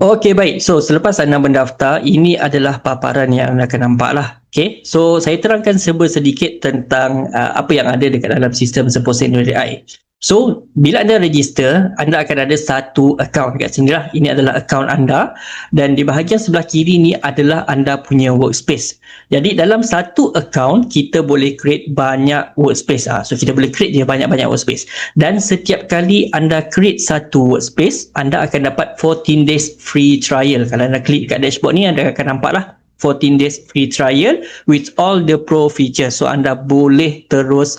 Okey, baik. So, selepas anda mendaftar, ini adalah paparan yang anda akan nampak lah. Okay, so saya terangkan sedikit tentang apa yang ada dekat dalam sistem Seposen.ai. So, bila anda register, anda akan ada satu akaun dekat sini lah. Ini adalah akaun anda dan di bahagian sebelah kiri ni adalah anda punya workspace. Jadi dalam satu akaun, kita boleh create banyak workspace. So, kita boleh create dia banyak-banyak workspace. Dan setiap kali anda create satu workspace, anda akan dapat 14 days free trial. Kalau anda klik kat dashboard ni, anda akan nampak lah 14 days free trial with all the pro features. So, anda boleh terus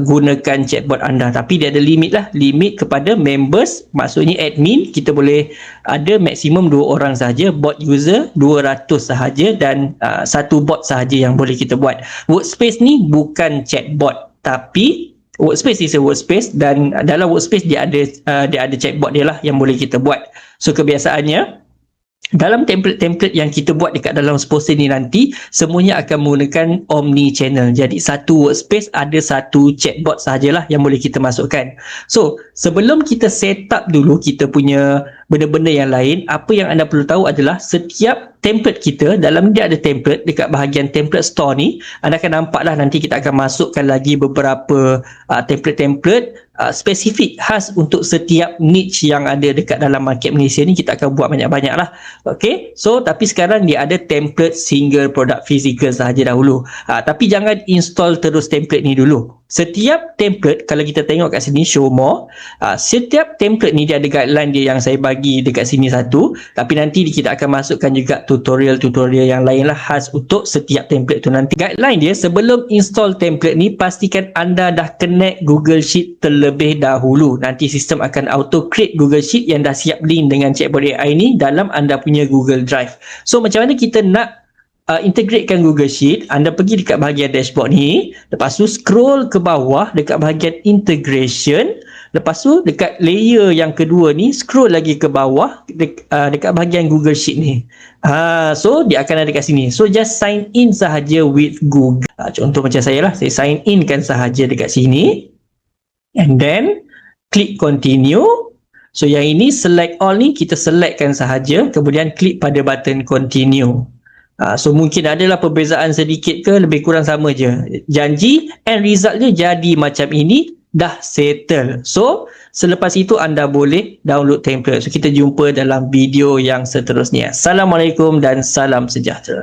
gunakan chatbot anda, tapi dia ada limit lah, limit kepada members, maksudnya admin kita boleh ada maksimum 2 orang sahaja, bot user 200 sahaja dan satu bot sahaja yang boleh kita buat. Workspace ni bukan chatbot, tapi workspace is a workspace dan dalam workspace dia ada chatbot dia lah yang boleh kita buat. So kebiasaannya dalam template yang kita buat dekat dalam Seposen ni nanti, semuanya akan menggunakan omni channel. Jadi satu workspace ada satu chatbot sahajalah yang boleh kita masukkan. So sebelum kita set up dulu kita punya benda-benda yang lain, apa yang anda perlu tahu adalah setiap template kita, dalam dia ada template dekat bahagian template store ni, anda akan nampak lah nanti kita akan masukkan lagi beberapa template-template spesifik khas untuk setiap niche yang ada dekat dalam market Malaysia ni. Kita akan buat banyak-banyak lah. Okay, so tapi sekarang dia ada template single product physical sahaja dahulu. Tapi jangan install terus template ni dulu. Setiap template, kalau kita tengok kat sini show more, setiap template ni dia ada guideline dia yang saya bagi dekat sini satu, tapi nanti kita akan masukkan juga tutorial-tutorial yang lain lah khas untuk setiap template tu nanti. Guideline dia, sebelum install template ni pastikan anda dah connect Google Sheet terlebih dahulu. Nanti sistem akan auto create Google Sheet yang dah siap link dengan chatbot AI ni dalam anda punya Google Drive. So macam mana kita nak integratekan Google Sheet? Anda pergi dekat bahagian dashboard ni, lepas tu scroll ke bawah dekat bahagian integration, lepas tu dekat layer yang kedua ni scroll lagi ke bawah dekat bahagian Google Sheet ni. So dia akan ada kat sini. So just sign in sahaja with Google. Contoh macam saya lah, saya sign in kan sahaja dekat sini and then klik continue. So yang ini select all ni kita selectkan sahaja, kemudian klik pada button continue. So mungkin adalah perbezaan sedikit ke, lebih kurang sama je. Janji and result dia jadi macam ini, dah settle. So selepas itu anda boleh download template. So kita jumpa dalam video yang seterusnya. Assalamualaikum dan salam sejahtera.